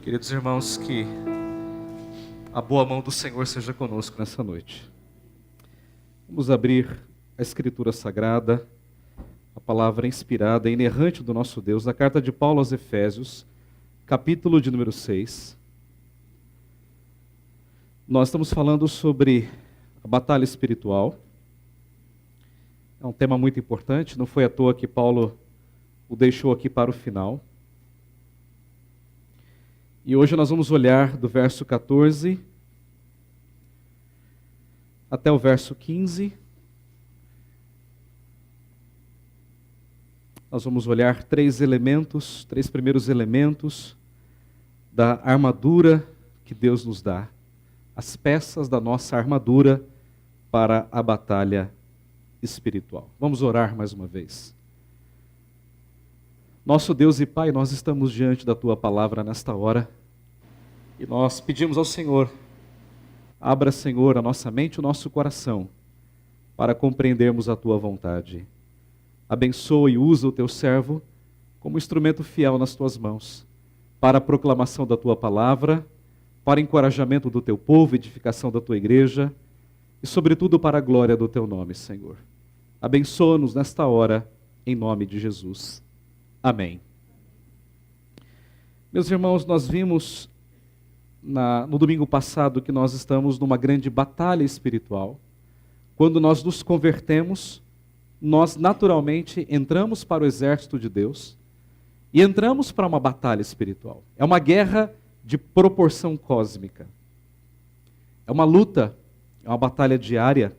Queridos irmãos, que a boa mão do Senhor seja conosco nessa noite. Vamos abrir a Escritura Sagrada, a palavra inspirada e inerrante do nosso Deus, a carta de Paulo aos Efésios, capítulo de número 6. Nós estamos falando sobre a batalha espiritual. É um tema muito importante, não foi à toa que Paulo o deixou aqui para o final. E hoje nós vamos olhar do verso 14 até o verso 15. Nós vamos olhar três primeiros elementos da armadura que Deus nos dá. As peças da nossa armadura para a batalha espiritual. Vamos orar mais uma vez. Nosso Deus e Pai, nós estamos diante da Tua palavra nesta hora e nós pedimos ao Senhor, abra, Senhor, a nossa mente e o nosso coração para compreendermos a Tua vontade. Abençoa e usa o Teu servo como instrumento fiel nas Tuas mãos, para a proclamação da Tua palavra, para encorajamento do Teu povo, edificação da Tua igreja e, sobretudo, para a glória do Teu nome, Senhor. Abençoa-nos nesta hora, em nome de Jesus. Amém. Meus irmãos, nós vimos no domingo passado que nós estamos numa grande batalha espiritual. Quando nós nos convertemos, nós naturalmente entramos para o exército de Deus e entramos para uma batalha espiritual. É uma guerra de proporção cósmica. É uma luta, é uma batalha diária.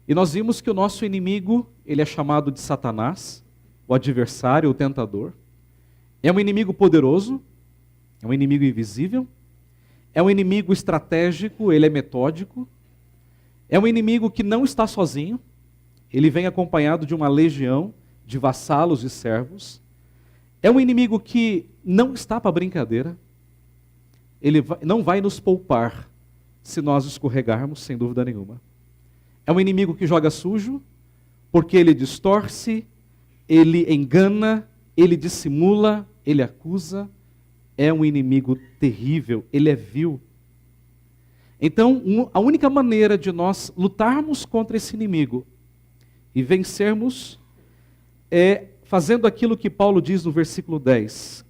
E nós vimos que o nosso inimigo, ele é chamado de Satanás, o adversário, o tentador. É um inimigo poderoso, é um inimigo invisível, é um inimigo estratégico, ele é metódico, é um inimigo que não está sozinho, ele vem acompanhado de uma legião de vassalos e servos, é um inimigo que não está para brincadeira, ele não vai nos poupar se nós escorregarmos, sem dúvida nenhuma. É um inimigo que joga sujo, porque ele distorce, ele engana, ele dissimula, ele acusa. É um inimigo terrível, ele é vil. Então, a única maneira de nós lutarmos contra esse inimigo e vencermos é fazendo aquilo que Paulo diz no versículo 10.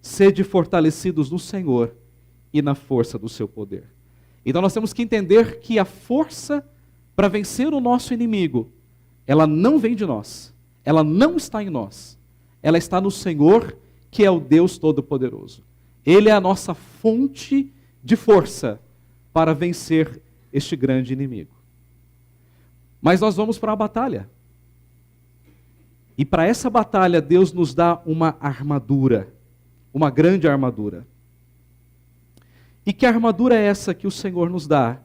Sede fortalecidos no Senhor e na força do seu poder. Então nós temos que entender que a força para vencer o nosso inimigo, ela não vem de nós. Ela não está em nós. Ela está no Senhor, que é o Deus Todo-Poderoso. Ele é a nossa fonte de força para vencer este grande inimigo. Mas nós vamos para a batalha. E para essa batalha, Deus nos dá uma armadura, uma grande armadura. E que armadura é essa que o Senhor nos dá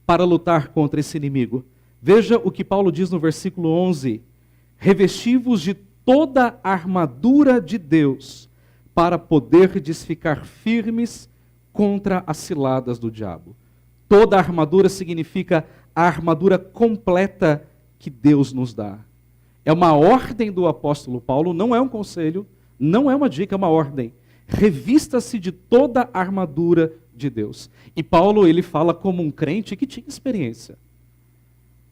para lutar contra esse inimigo? Veja o que Paulo diz no versículo 11. Revesti-vos de toda a armadura de Deus, para poderdes ficar firmes contra as ciladas do diabo. Toda a armadura significa a armadura completa que Deus nos dá. É uma ordem do apóstolo Paulo, não é um conselho, não é uma dica, é uma ordem. Revista-se de toda a armadura de Deus. E Paulo, ele fala como um crente que tinha experiência.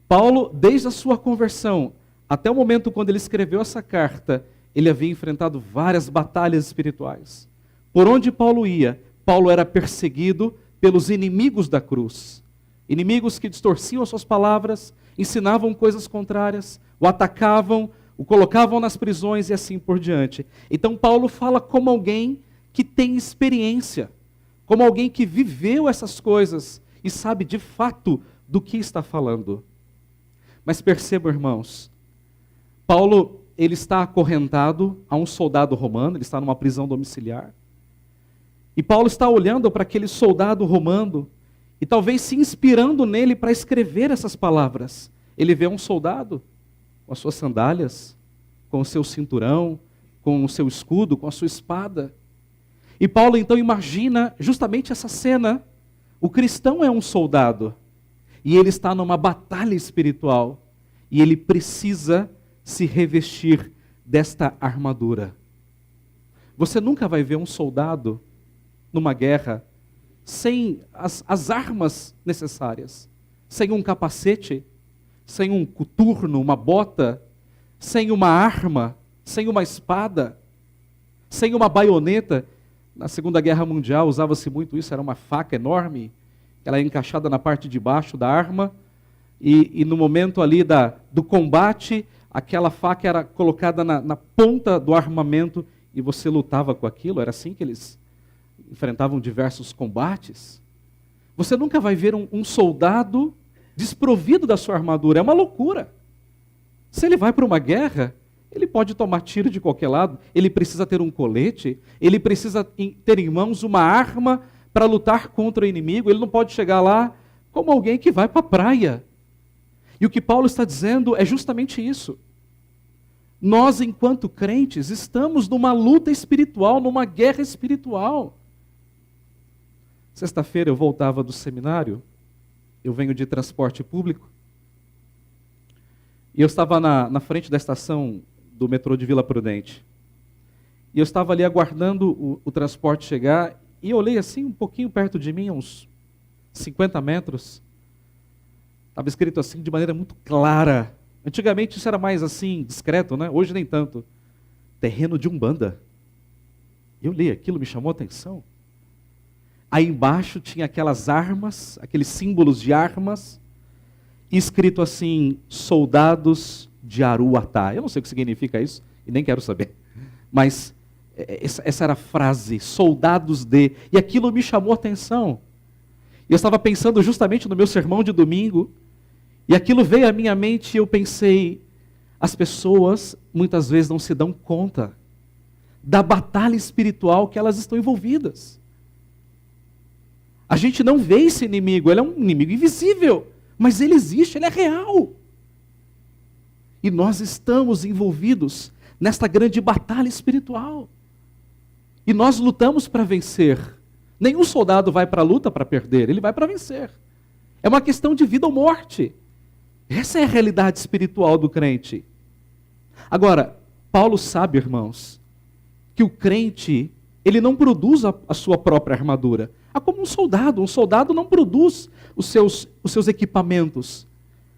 Paulo, desde a sua conversão, até o momento quando ele escreveu essa carta, ele havia enfrentado várias batalhas espirituais. Por onde Paulo ia, Paulo era perseguido pelos inimigos da cruz. Inimigos que distorciam as suas palavras, ensinavam coisas contrárias, o atacavam, o colocavam nas prisões e assim por diante. Então Paulo fala como alguém que tem experiência, como alguém que viveu essas coisas e sabe de fato do que está falando. Mas percebam, irmãos, Paulo, ele está acorrentado a um soldado romano, ele está numa prisão domiciliar. E Paulo está olhando para aquele soldado romano e talvez se inspirando nele para escrever essas palavras. Ele vê um soldado com as suas sandálias, com o seu cinturão, com o seu escudo, com a sua espada. E Paulo então imagina justamente essa cena. O cristão é um soldado e ele está numa batalha espiritual e ele precisa se revestir desta armadura. Você nunca vai ver um soldado numa guerra sem as armas necessárias, sem um capacete, sem um coturno, uma bota, sem uma arma, sem uma espada, sem uma baioneta. Na Segunda Guerra Mundial usava-se muito isso, era uma faca enorme, ela é encaixada na parte de baixo da arma, e no momento ali do combate, aquela faca era colocada na ponta do armamento e você lutava com aquilo. Era assim que eles enfrentavam diversos combates. Você nunca vai ver um soldado desprovido da sua armadura, é uma loucura. Se ele vai para uma guerra, ele pode tomar tiro de qualquer lado, ele precisa ter um colete, ele precisa ter em mãos uma arma para lutar contra o inimigo, ele não pode chegar lá como alguém que vai para a praia. E o que Paulo está dizendo é justamente isso. Nós, enquanto crentes, estamos numa luta espiritual, numa guerra espiritual. Sexta-feira eu voltava do seminário, eu venho de transporte público, e eu estava na frente da estação do metrô de Vila Prudente. E eu estava ali aguardando o transporte chegar, e eu olhei assim um pouquinho perto de mim, uns 50 metros. Estava escrito assim de maneira muito clara. Antigamente isso era mais assim, discreto, né? Hoje nem tanto. Terreno de Umbanda. Eu li aquilo, me chamou a atenção. Aí embaixo tinha aquelas armas, aqueles símbolos de armas, escrito assim, soldados de Aruatá. Eu não sei o que significa isso, e nem quero saber. Mas essa era a frase, soldados de... E aquilo me chamou a atenção. E eu estava pensando justamente no meu sermão de domingo, e aquilo veio à minha mente e eu pensei, as pessoas muitas vezes não se dão conta da batalha espiritual que elas estão envolvidas. A gente não vê esse inimigo, ele é um inimigo invisível, mas ele existe, ele é real. E nós estamos envolvidos nesta grande batalha espiritual. E nós lutamos para vencer. Nenhum soldado vai para a luta para perder, ele vai para vencer. É uma questão de vida ou morte. Essa é a realidade espiritual do crente. Agora, Paulo sabe, irmãos, que o crente, ele não produz a sua própria armadura. É como um soldado não produz os seus equipamentos.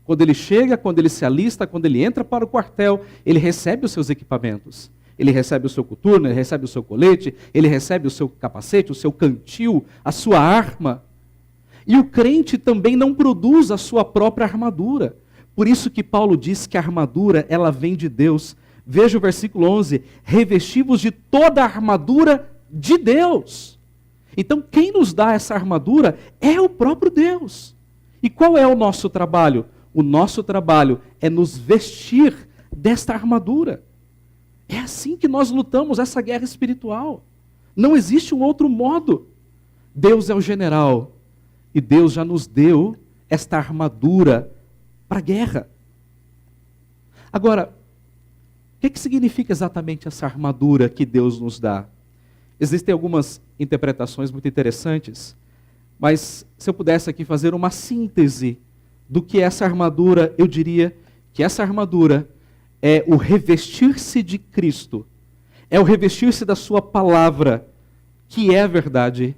Quando ele chega, quando ele se alista, quando ele entra para o quartel, ele recebe os seus equipamentos. Ele recebe o seu coturno, ele recebe o seu colete, ele recebe o seu capacete, o seu cantil, a sua arma. E o crente também não produz a sua própria armadura. Por isso que Paulo diz que a armadura, ela vem de Deus. Veja o versículo 11, revesti-vos de toda a armadura de Deus. Então quem nos dá essa armadura é o próprio Deus. E qual é o nosso trabalho? O nosso trabalho é nos vestir desta armadura. É assim que nós lutamos essa guerra espiritual. Não existe um outro modo. Deus é o general. E Deus já nos deu esta armadura para a guerra. Agora, o que significa exatamente essa armadura que Deus nos dá? Existem algumas interpretações muito interessantes, mas se eu pudesse aqui fazer uma síntese do que é essa armadura, eu diria que essa armadura é o revestir-se de Cristo, é o revestir-se da sua palavra, que é a verdade,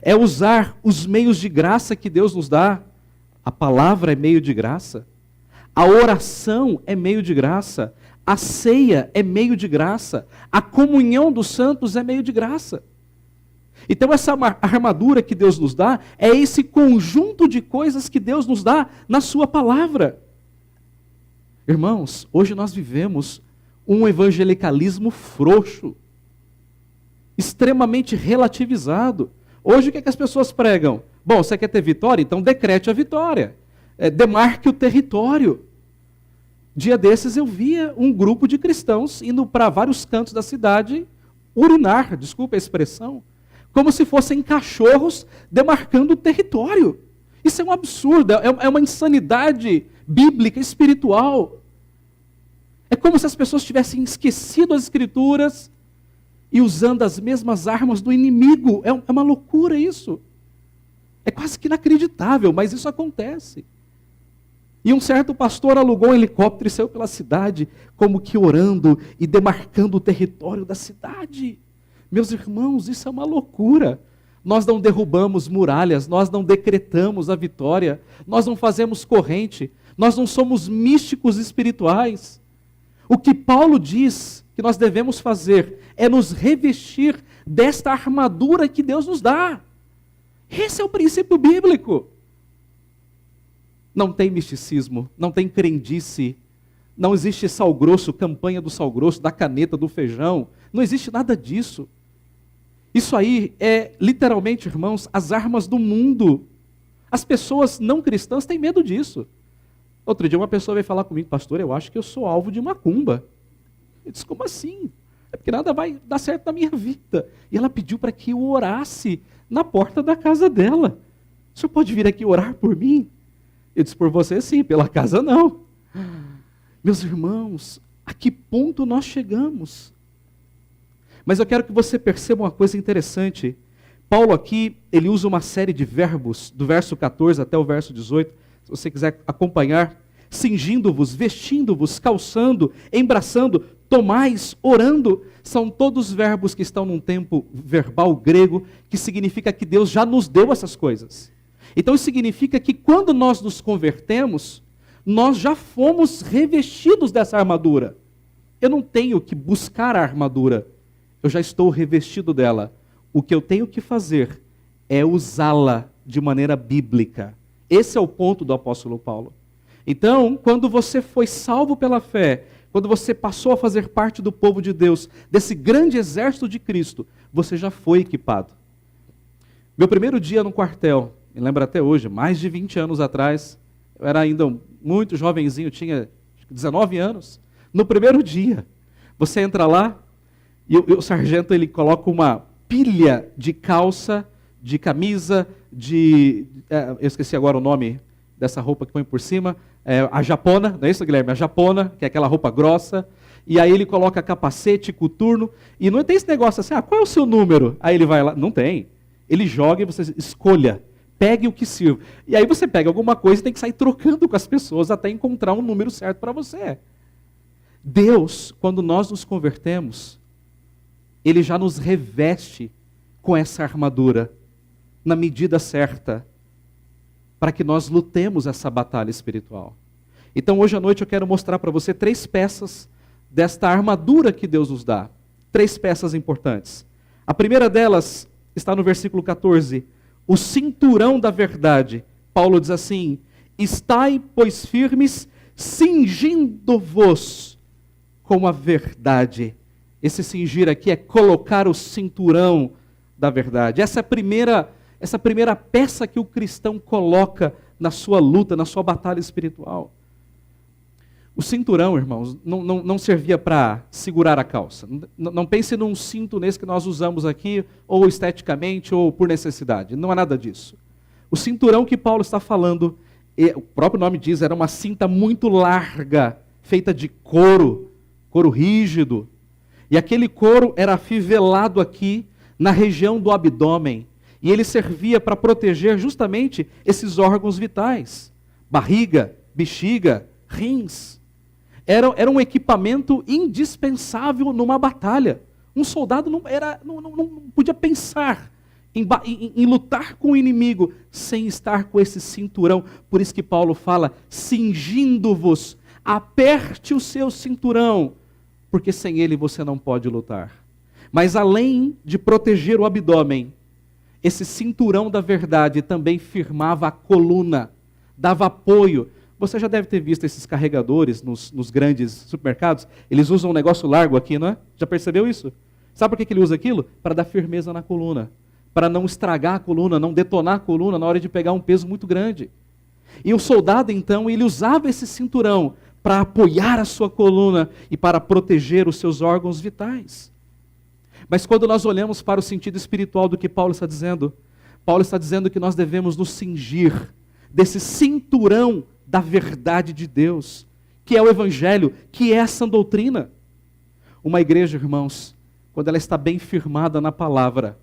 é usar os meios de graça que Deus nos dá. A palavra é meio de graça, a oração é meio de graça, a ceia é meio de graça, a comunhão dos santos é meio de graça. Então essa armadura que Deus nos dá é esse conjunto de coisas que Deus nos dá na sua palavra. Irmãos, hoje nós vivemos um evangelicalismo frouxo, extremamente relativizado. Hoje o que é que as pessoas pregam? Bom, você quer ter vitória? Então decrete a vitória. Demarque o território. Dia desses eu via um grupo de cristãos indo para vários cantos da cidade urinar, desculpa a expressão, como se fossem cachorros demarcando o território. Isso é um absurdo, é uma insanidade bíblica, espiritual. É como se as pessoas tivessem esquecido as Escrituras e usando as mesmas armas do inimigo. É uma loucura isso. É quase que inacreditável, mas isso acontece. E um certo pastor alugou um helicóptero e saiu pela cidade, como que orando e demarcando o território da cidade. Meus irmãos, isso é uma loucura. Nós não derrubamos muralhas, nós não decretamos a vitória, nós não fazemos corrente, nós não somos místicos espirituais. O que Paulo diz que nós devemos fazer é nos revestir desta armadura que Deus nos dá. Esse é o princípio bíblico. Não tem misticismo, não tem crendice, não existe sal grosso, campanha do sal grosso, da caneta, do feijão, não existe nada disso. Isso aí é, literalmente, irmãos, as armas do mundo. As pessoas não cristãs têm medo disso. Outro dia uma pessoa veio falar comigo, pastor, eu acho que eu sou alvo de macumba. Eu disse, como assim? É porque nada vai dar certo na minha vida. E ela pediu para que eu orasse na porta da casa dela. O senhor pode vir aqui orar por mim? Eu disse, por você sim, pela casa não. Meus irmãos, a que ponto nós chegamos? Mas eu quero que você perceba uma coisa interessante. Paulo aqui, ele usa uma série de verbos, do verso 14 até o verso 18, se você quiser acompanhar, cingindo-vos, vestindo-vos, calçando, embraçando, tomais, orando, são todos verbos que estão num tempo verbal grego, que significa que Deus já nos deu essas coisas. Então isso significa que quando nós nos convertemos, nós já fomos revestidos dessa armadura. Eu não tenho que buscar a armadura, eu já estou revestido dela. O que eu tenho que fazer é usá-la de maneira bíblica. Esse é o ponto do apóstolo Paulo. Então, quando você foi salvo pela fé, quando você passou a fazer parte do povo de Deus, desse grande exército de Cristo, você já foi equipado. Meu primeiro dia no quartel, me lembro até hoje, mais de 20 anos atrás, eu era ainda muito jovenzinho, tinha 19 anos. No primeiro dia, você entra lá e o sargento ele coloca uma pilha de calça, de camisa, eu esqueci agora o nome dessa roupa que põe por cima, a japona, não é isso, Guilherme? A japona, que é aquela roupa grossa, e aí ele coloca capacete, coturno, e não tem esse negócio assim, qual é o seu número? Aí ele vai lá, não tem. Ele joga e você escolha, pegue o que sirva. E aí você pega alguma coisa e tem que sair trocando com as pessoas até encontrar um número certo para você. Deus, quando nós nos convertemos, Ele já nos reveste com essa armadura, na medida certa, para que nós lutemos essa batalha espiritual. Então hoje à noite eu quero mostrar para você 3 peças desta armadura que Deus nos dá. 3 peças importantes. A primeira delas está no versículo 14, o cinturão da verdade. Paulo diz assim, estai, pois, firmes, cingindo-vos com a verdade. Esse cingir aqui é colocar o cinturão da verdade. Essa primeira peça que o cristão coloca na sua luta, na sua batalha espiritual. O cinturão, irmãos, não servia para segurar a calça. Não pense num cinto nesse que nós usamos aqui, ou esteticamente, ou por necessidade. Não é nada disso. O cinturão que Paulo está falando, o próprio nome diz, era uma cinta muito larga, feita de couro rígido. E aquele couro era afivelado aqui, na região do abdômen. E ele servia para proteger justamente esses órgãos vitais. Barriga, bexiga, rins. Era um equipamento indispensável numa batalha. Um soldado não podia pensar em lutar com o inimigo sem estar com esse cinturão. Por isso que Paulo fala, cingindo-vos, aperte o seu cinturão, porque sem ele você não pode lutar. Mas além de proteger o abdômen, esse cinturão da verdade também firmava a coluna, dava apoio. Você já deve ter visto esses carregadores nos grandes supermercados. Eles usam um negócio largo aqui, não é? Já percebeu isso? Sabe por que ele usa aquilo? Para dar firmeza na coluna. Para não estragar a coluna, não detonar a coluna na hora de pegar um peso muito grande. E o soldado, então, ele usava esse cinturão para apoiar a sua coluna e para proteger os seus órgãos vitais. Mas quando nós olhamos para o sentido espiritual do que Paulo está dizendo que nós devemos nos cingir desse cinturão da verdade de Deus, que é o Evangelho, que é essa doutrina. Uma igreja, irmãos, quando ela está bem firmada na palavra,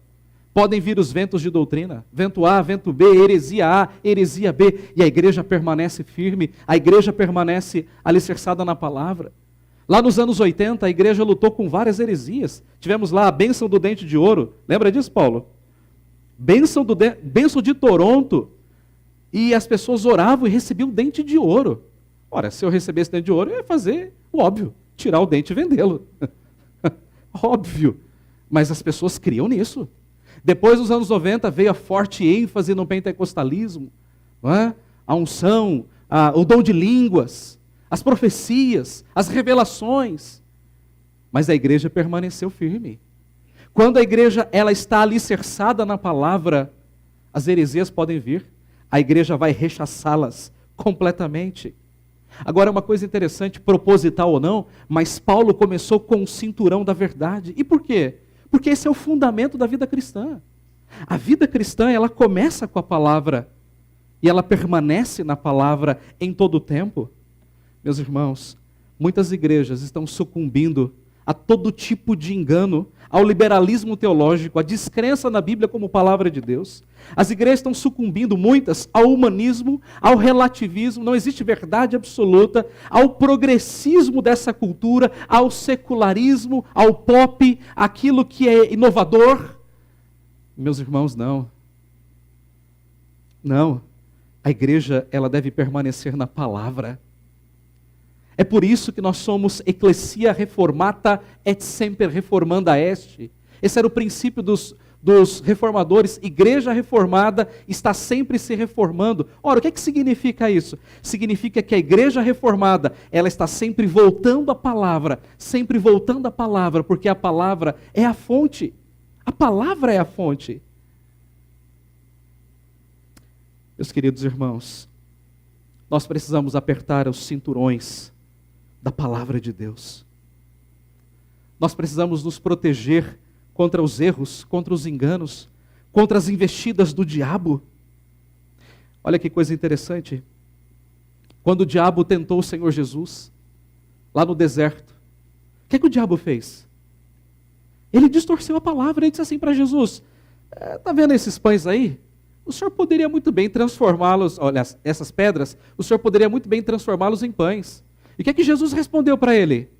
podem vir os ventos de doutrina, vento A, vento B, heresia A, heresia B, e a igreja permanece firme, a igreja permanece alicerçada na palavra. Lá nos anos 80, a igreja lutou com várias heresias. Tivemos lá a bênção do dente de ouro. Lembra disso, Paulo? Bênção de Toronto. E as pessoas oravam e recebiam dente de ouro. Ora, se eu recebesse dente de ouro, eu ia fazer o óbvio, tirar o dente e vendê-lo. Óbvio. Mas as pessoas criam nisso. Depois dos anos 90 veio a forte ênfase no pentecostalismo, não é? A unção, o dom de línguas, as profecias, as revelações. Mas a igreja permaneceu firme. Quando a igreja ela está alicerçada na palavra, as heresias podem vir, a igreja vai rechaçá-las completamente. Agora, uma coisa interessante, proposital ou não, mas Paulo começou com o cinturão da verdade. E por quê? Porque esse é o fundamento da vida cristã. A vida cristã, ela começa com a palavra e ela permanece na palavra em todo o tempo. Meus irmãos, muitas igrejas estão sucumbindo a todo tipo de engano, ao liberalismo teológico, à descrença na Bíblia como palavra de Deus. As igrejas estão sucumbindo, muitas, ao humanismo, ao relativismo, não existe verdade absoluta, ao progressismo dessa cultura, ao secularismo, ao pop, aquilo que é inovador. Meus irmãos, não. Não. A igreja, ela deve permanecer na palavra. É por isso que nós somos ecclesia reformata et semper reformanda est. Esse era o princípio dos reformadores. Igreja reformada está sempre se reformando. Ora, o que é que significa isso? Significa que a igreja reformada, ela está sempre voltando à palavra, porque a palavra é a fonte. A palavra é a fonte. Meus queridos irmãos, nós precisamos apertar os cinturões da palavra de Deus. Nós precisamos nos proteger contra os erros, contra os enganos, contra as investidas do diabo. Olha que coisa interessante. Quando o diabo tentou o Senhor Jesus, lá no deserto, o que é que o diabo fez? Ele distorceu a palavra, ele disse assim para Jesus, está vendo esses pães aí? O senhor poderia muito bem transformá-los, olha, essas pedras, o senhor poderia muito bem transformá-los em pães. E o que é que Jesus respondeu para ele?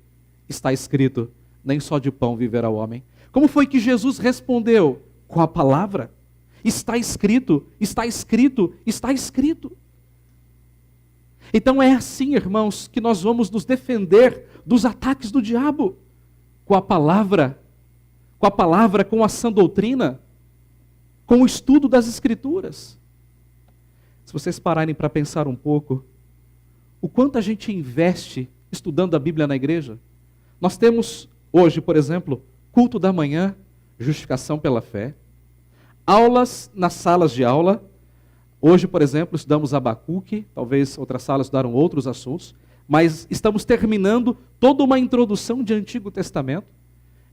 Está escrito, nem só de pão viverá o homem. Como foi que Jesus respondeu? Com a palavra. Está escrito, está escrito, está escrito. Então é assim, irmãos, que nós vamos nos defender dos ataques do diabo. Com a palavra, com a sã doutrina, com o estudo das Escrituras. Se vocês pararem para pensar um pouco, o quanto a gente investe estudando a Bíblia na igreja. Nós temos hoje, por exemplo, culto da manhã, justificação pela fé, aulas nas salas de aula. Hoje, por exemplo, estudamos Abacuque, talvez outras salas estudaram outros assuntos, mas estamos terminando toda uma introdução de Antigo Testamento.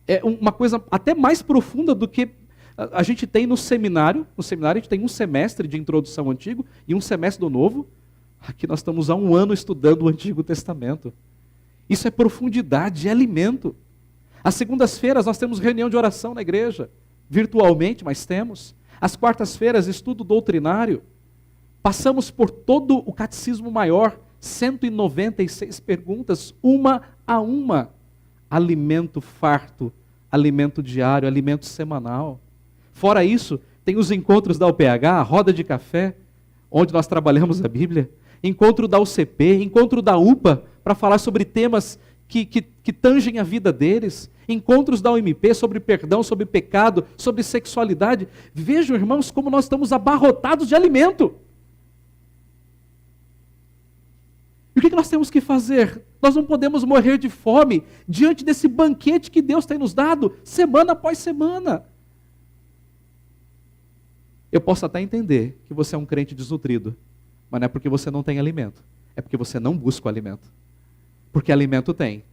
É uma coisa até mais profunda do que a gente tem no seminário. No seminário a gente tem um semestre de introdução ao Antigo e um semestre do Novo. Aqui nós estamos há 1 ano estudando o Antigo Testamento. Isso é profundidade, é alimento. Às segundas-feiras nós temos reunião de oração na igreja, virtualmente, mas temos. Às quartas-feiras, estudo doutrinário. Passamos por todo o catecismo maior, 196 perguntas, uma a uma. Alimento farto, alimento diário, alimento semanal. Fora isso, tem os encontros da UPH, a roda de café, onde nós trabalhamos a Bíblia. Encontro da UCP, encontro da UPA, para falar sobre temas que tangem a vida deles. Encontros da UMP sobre perdão, sobre pecado, sobre sexualidade. Vejam, irmãos, como nós estamos abarrotados de alimento. E o que nós temos que fazer? Nós não podemos morrer de fome diante desse banquete que Deus tem nos dado, semana após semana. Eu posso até entender que você é um crente desnutrido, mas não é porque você não tem alimento, é porque você não busca o alimento. Porque alimento tem.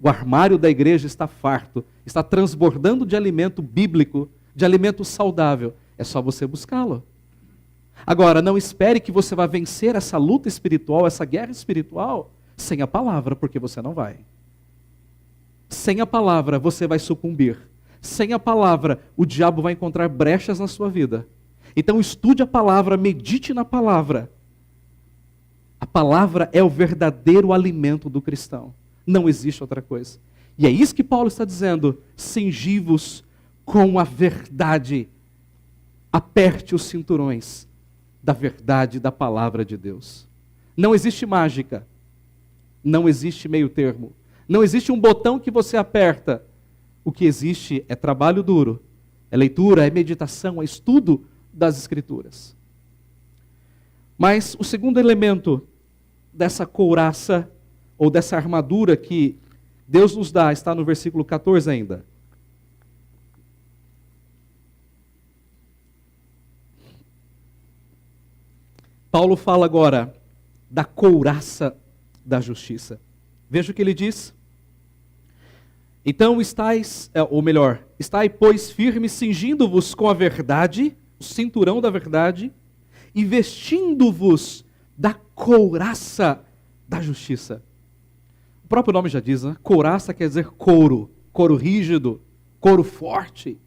O armário da igreja está farto, está transbordando de alimento bíblico, de alimento saudável. É só você buscá-lo. Agora, não espere que você vá vencer essa luta espiritual, essa guerra espiritual, sem a palavra, porque você não vai. Sem a palavra, você vai sucumbir. Sem a palavra, o diabo vai encontrar brechas na sua vida. Então estude a palavra, medite na palavra. A palavra é o verdadeiro alimento do cristão. Não existe outra coisa. E é isso que Paulo está dizendo. Cingi-vos com a verdade. Aperte os cinturões da verdade da palavra de Deus. Não existe mágica. Não existe meio termo. Não existe um botão que você aperta. O que existe é trabalho duro. É leitura, é meditação, é estudo das Escrituras. Mas o segundo elemento dessa couraça, ou dessa armadura que Deus nos dá, está no versículo 14 ainda. Paulo fala agora da couraça da justiça. Veja o que ele diz. Então estáis, pois firmes, cingindo-vos com a verdade, o cinturão da verdade, e vestindo-vos da couraça da justiça. O próprio nome já diz, né? Couraça quer dizer couro, couro rígido, couro forte.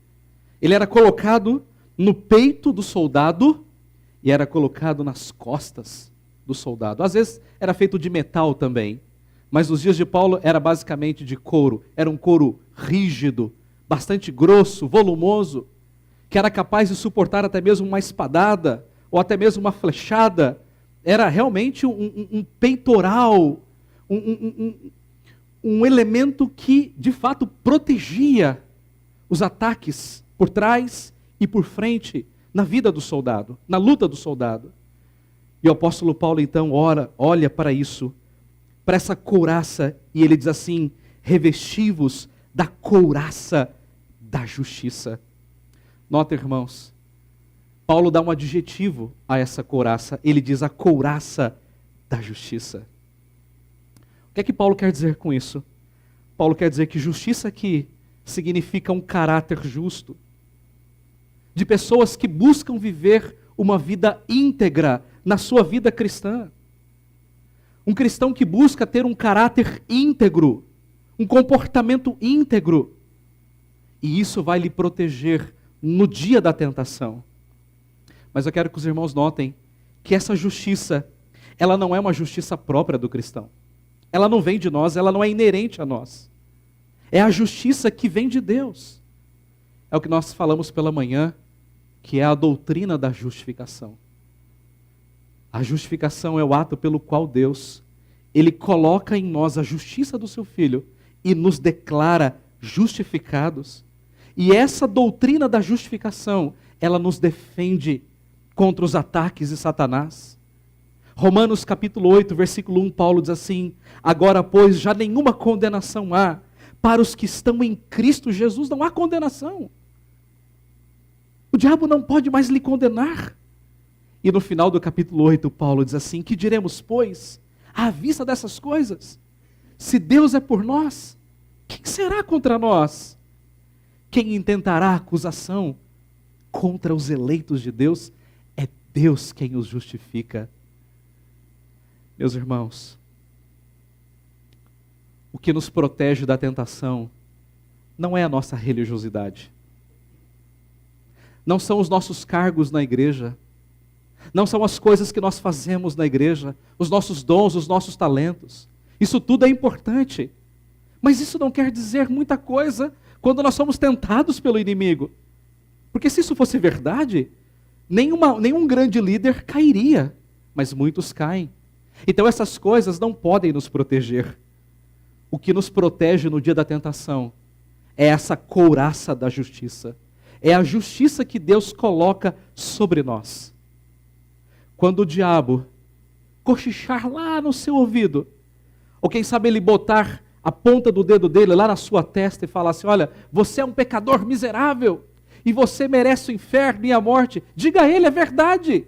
Ele era colocado no peito do soldado e era colocado nas costas do soldado. Às vezes era feito de metal também, mas nos dias de Paulo era basicamente de couro. Era um couro rígido, bastante grosso, volumoso, que era capaz de suportar até mesmo uma espadada, ou até mesmo uma flechada. Era realmente um peitoral, um elemento que, de fato, protegia os ataques por trás e por frente na vida do soldado, na luta do soldado. E o apóstolo Paulo, então, olha para isso, para essa couraça, e ele diz assim: revesti-vos da couraça da justiça. Nota, irmãos, Paulo dá um adjetivo a essa couraça. Ele diz a couraça da justiça. O que é que Paulo quer dizer com isso? Paulo quer dizer que justiça aqui significa um caráter justo, de pessoas que buscam viver uma vida íntegra na sua vida cristã. Um cristão que busca ter um caráter íntegro, um comportamento íntegro. E isso vai lhe proteger no dia da tentação. Mas eu quero que os irmãos notem que essa justiça, ela não é uma justiça própria do cristão. Ela não vem de nós, ela não é inerente a nós. É a justiça que vem de Deus. É o que nós falamos pela manhã, que é a doutrina da justificação. A justificação é o ato pelo qual Deus, Ele coloca em nós a justiça do seu Filho e nos declara justificados. E essa doutrina da justificação, ela nos defende contra os ataques de Satanás. Romanos capítulo 8, versículo 1, Paulo diz assim: agora, pois, já nenhuma condenação há para os que estão em Cristo Jesus. Não há condenação. O diabo não pode mais lhe condenar. E no final do capítulo 8, Paulo diz assim: que diremos, pois, à vista dessas coisas? Se Deus é por nós, quem será contra nós? Quem intentará acusação contra os eleitos de Deus? É Deus quem os justifica. Meus irmãos, o que nos protege da tentação não é a nossa religiosidade. Não são os nossos cargos na igreja. Não são as coisas que nós fazemos na igreja, os nossos dons, os nossos talentos. Isso tudo é importante. Mas isso não quer dizer muita coisa quando nós somos tentados pelo inimigo. Porque se isso fosse verdade, nenhum grande líder cairia, mas muitos caem. Então essas coisas não podem nos proteger. O que nos protege no dia da tentação é essa couraça da justiça. É a justiça que Deus coloca sobre nós. Quando o diabo cochichar lá no seu ouvido, ou quem sabe ele botar a ponta do dedo dele lá na sua testa e falar assim: olha, você é um pecador miserável, e você merece o inferno e a morte. Diga a ele a verdade.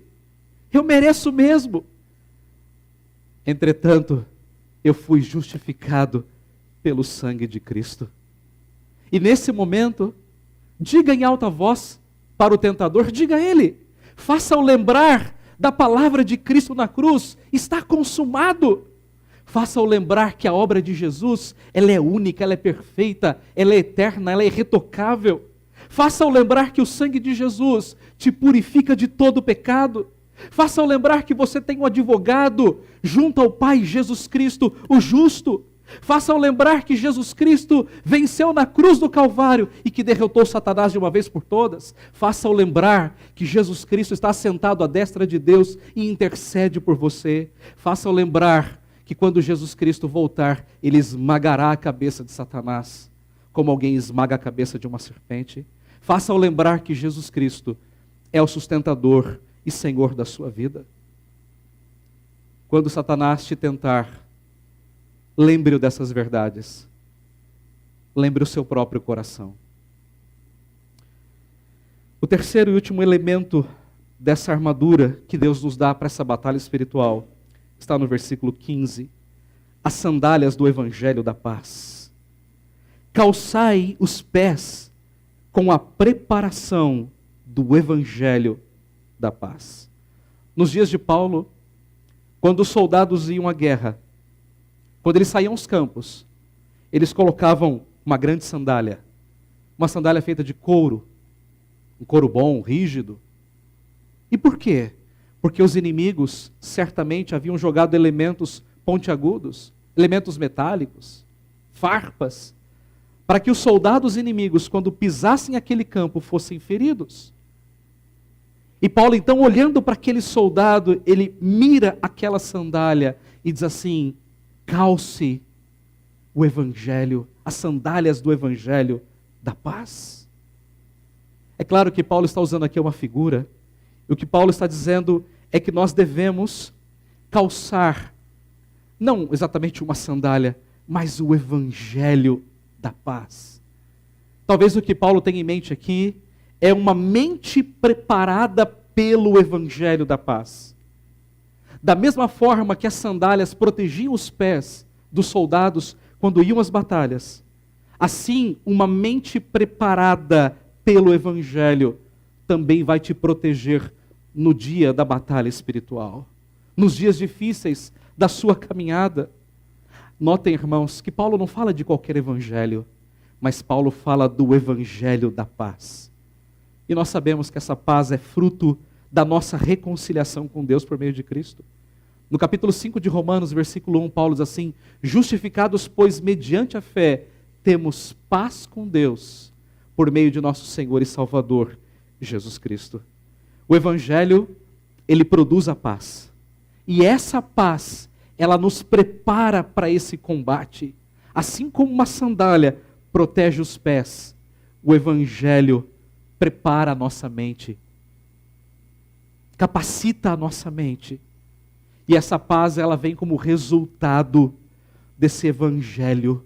Eu mereço mesmo. Entretanto, eu fui justificado pelo sangue de Cristo. E nesse momento, diga em alta voz para o tentador, diga a ele, faça-o lembrar da palavra de Cristo na cruz: está consumado. Faça-o lembrar que a obra de Jesus, ela é única, ela é perfeita, ela é eterna, ela é irretocável. Faça-o lembrar que o sangue de Jesus te purifica de todo pecado. Faça-o lembrar que você tem um advogado junto ao Pai, Jesus Cristo, o justo. Faça-o lembrar que Jesus Cristo venceu na cruz do Calvário e que derrotou Satanás de uma vez por todas. Faça-o lembrar que Jesus Cristo está sentado à destra de Deus e intercede por você. Faça-o lembrar que quando Jesus Cristo voltar, Ele esmagará a cabeça de Satanás, como alguém esmaga a cabeça de uma serpente. Faça-o lembrar que Jesus Cristo é o sustentador e Senhor da sua vida. Quando Satanás te tentar, lembre-o dessas verdades. Lembre o seu próprio coração. O terceiro e último elemento dessa armadura que Deus nos dá para essa batalha espiritual está no versículo 15. As sandálias do Evangelho da paz. Calçai os pés com a preparação do Evangelho da paz. Nos dias de Paulo, quando os soldados iam à guerra, quando eles saíam aos campos, eles colocavam uma grande sandália, uma sandália feita de couro, um couro bom, rígido. E por quê? Porque os inimigos certamente haviam jogado elementos pontiagudos, elementos metálicos, farpas, para que os soldados inimigos, quando pisassem aquele campo, fossem feridos. E Paulo, então, olhando para aquele soldado, ele mira aquela sandália e diz assim: calce o Evangelho, as sandálias do Evangelho da paz. É claro que Paulo está usando aqui uma figura, e o que Paulo está dizendo é que nós devemos calçar, não exatamente uma sandália, mas o Evangelho da paz. Talvez o que Paulo tem em mente aqui é uma mente preparada pelo Evangelho da paz. Da mesma forma que as sandálias protegiam os pés dos soldados quando iam às batalhas, assim uma mente preparada pelo Evangelho também vai te proteger no dia da batalha espiritual, nos dias difíceis da sua caminhada. Notem, irmãos, que Paulo não fala de qualquer evangelho, mas Paulo fala do Evangelho da paz. E nós sabemos que essa paz é fruto da nossa reconciliação com Deus por meio de Cristo. No capítulo 5 de Romanos, versículo 1, Paulo diz assim: justificados, pois, mediante a fé, temos paz com Deus, por meio de nosso Senhor e Salvador, Jesus Cristo. O Evangelho, ele produz a paz. E essa paz, ela nos prepara para esse combate. Assim como uma sandália protege os pés, o Evangelho prepara a nossa mente, capacita a nossa mente. E essa paz, ela vem como resultado desse Evangelho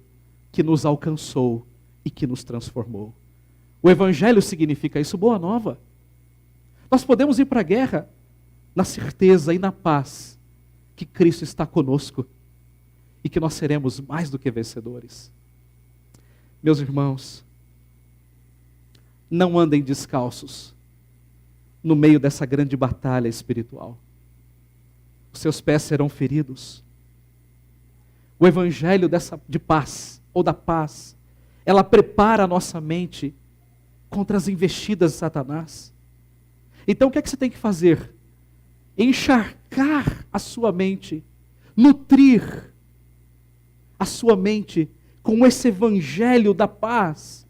que nos alcançou e que nos transformou. O Evangelho significa isso, boa nova. Nós podemos ir para a guerra na certeza e na paz que Cristo está conosco e que nós seremos mais do que vencedores. Meus irmãos, não andem descalços no meio dessa grande batalha espiritual. Os seus pés serão feridos. O Evangelho de paz, ou da paz, ela prepara a nossa mente contra as investidas de Satanás. Então o que é que você tem que fazer? Encharcar a sua mente, nutrir a sua mente com esse Evangelho da paz.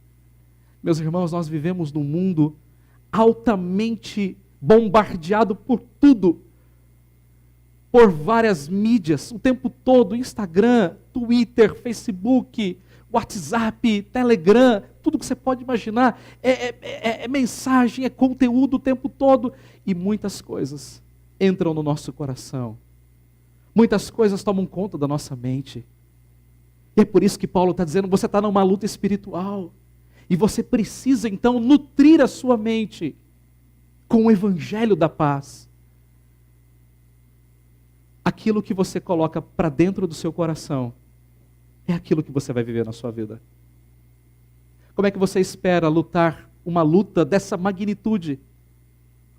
Meus irmãos, nós vivemos num mundo altamente bombardeado por tudo, por várias mídias, o tempo todo, Instagram, Twitter, Facebook, WhatsApp, Telegram, tudo que você pode imaginar, é mensagem, é conteúdo o tempo todo, e muitas coisas entram no nosso coração, muitas coisas tomam conta da nossa mente, e é por isso que Paulo está dizendo, você está numa luta espiritual, e você precisa então nutrir a sua mente com o Evangelho da paz. Aquilo que você coloca para dentro do seu coração é aquilo que você vai viver na sua vida. Como é que você espera lutar uma luta dessa magnitude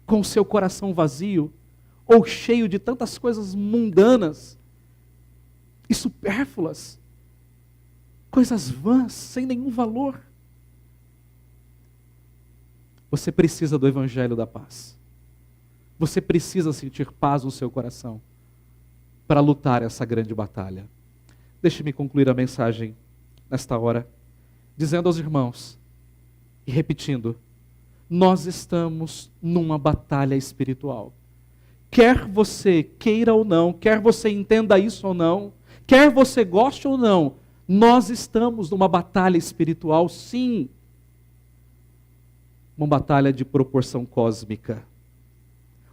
com o seu coração vazio ou cheio de tantas coisas mundanas e supérfluas, coisas vãs, sem nenhum valor? Você precisa do Evangelho da paz. Você precisa sentir paz no seu coração para lutar essa grande batalha. Deixe-me concluir a mensagem nesta hora, dizendo aos irmãos e repetindo: nós estamos numa batalha espiritual. Quer você queira ou não, quer você entenda isso ou não, quer você goste ou não, nós estamos numa batalha espiritual, sim. Uma batalha de proporção cósmica.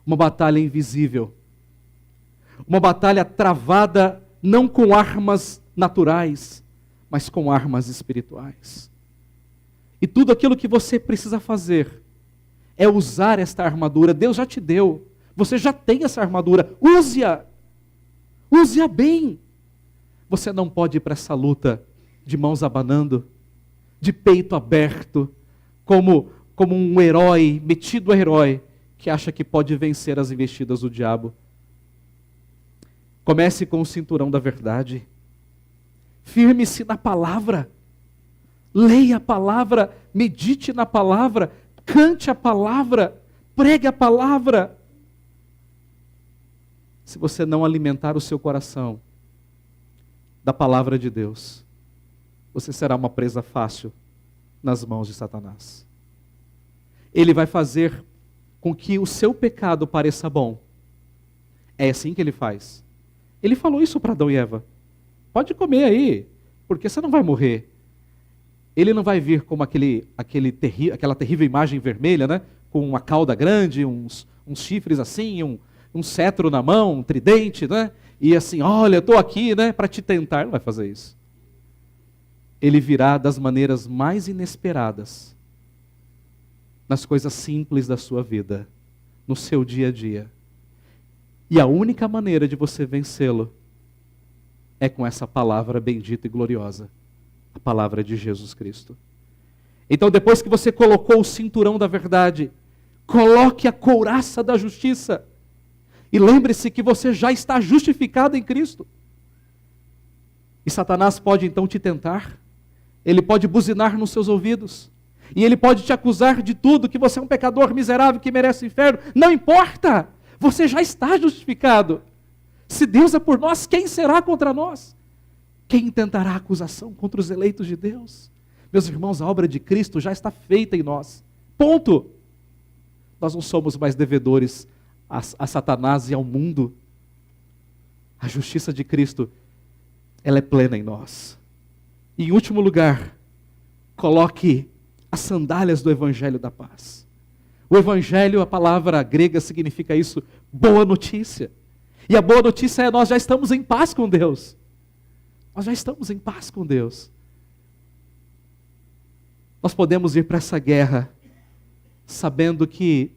Uma batalha invisível. Uma batalha travada não com armas naturais, mas com armas espirituais. E tudo aquilo que você precisa fazer é usar esta armadura. Deus já te deu. Você já tem essa armadura. Use-a. Use-a bem. Você não pode ir para essa luta de mãos abanando, de peito aberto, como um herói, metido a herói, que acha que pode vencer as investidas do diabo. Comece com o cinturão da verdade. Firme-se na palavra. Leia a palavra, medite na palavra, cante a palavra, pregue a palavra. Se você não alimentar o seu coração da palavra de Deus, você será uma presa fácil nas mãos de Satanás. Ele vai fazer com que o seu pecado pareça bom. É assim que ele faz. Ele falou isso para Adão e Eva. Pode comer aí, porque você não vai morrer. Ele não vai vir como aquela terrível imagem vermelha, né? Com uma cauda grande, uns chifres assim, um cetro na mão, um tridente, né? E assim, olha, eu estou aqui, né, para te tentar. Ele não vai fazer isso. Ele virá das maneiras mais inesperadas, nas coisas simples da sua vida, no seu dia a dia. E a única maneira de você vencê-lo é com essa palavra bendita e gloriosa, a palavra de Jesus Cristo. Então, depois que você colocou o cinturão da verdade, coloque a couraça da justiça. E lembre-se que você já está justificado em Cristo. E Satanás pode então te tentar. Ele pode buzinar nos seus ouvidos. E ele pode te acusar de tudo, que você é um pecador miserável que merece o inferno. Não importa! Você já está justificado. Se Deus é por nós, quem será contra nós? Quem intentará acusação contra os eleitos de Deus? Meus irmãos, a obra de Cristo já está feita em nós. Ponto. Nós não somos mais devedores a Satanás e ao mundo. A justiça de Cristo, ela é plena em nós. E em último lugar, coloque as sandálias do Evangelho da paz. O Evangelho, a palavra grega significa isso, boa notícia. E a boa notícia é: nós já estamos em paz com Deus. Nós já estamos em paz com Deus. Nós podemos ir para essa guerra sabendo que,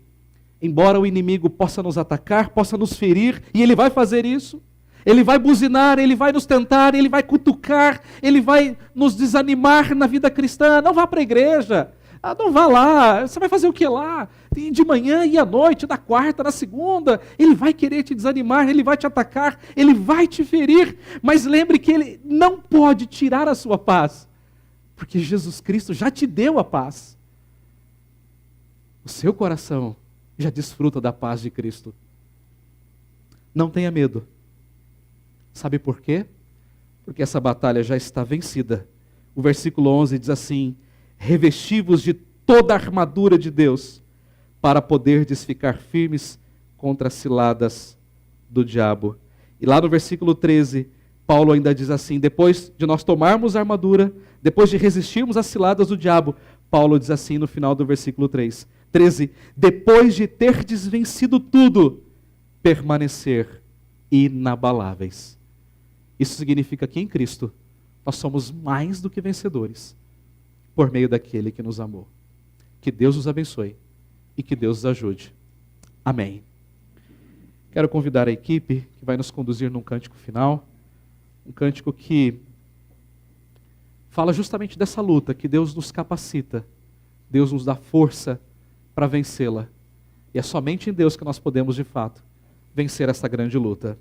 embora o inimigo possa nos atacar, possa nos ferir, e ele vai fazer isso, ele vai buzinar, ele vai nos tentar, ele vai cutucar, ele vai nos desanimar na vida cristã. Não vá para a igreja, não vá lá, você vai fazer o que lá? De manhã e à noite, na quarta, na segunda, ele vai querer te desanimar, ele vai te atacar, ele vai te ferir, mas lembre que ele não pode tirar a sua paz, porque Jesus Cristo já te deu a paz. O seu coração já desfruta da paz de Cristo. Não tenha medo. Sabe por quê? Porque essa batalha já está vencida. O versículo 11 diz assim: revesti-vos de toda a armadura de Deus, para poderdes ficar firmes contra as ciladas do diabo. E lá no versículo 13, Paulo ainda diz assim: depois de nós tomarmos a armadura, depois de resistirmos às ciladas do diabo, Paulo diz assim no final do versículo 13, depois de terdes vencido tudo, permanecer inabaláveis. Isso significa que em Cristo nós somos mais do que vencedores, por meio daquele que nos amou. Que Deus os abençoe e que Deus os ajude. Amém. Quero convidar a equipe que vai nos conduzir num cântico final, um cântico que fala justamente dessa luta, que Deus nos capacita, Deus nos dá força para vencê-la. E é somente em Deus que nós podemos, de fato, vencer essa grande luta.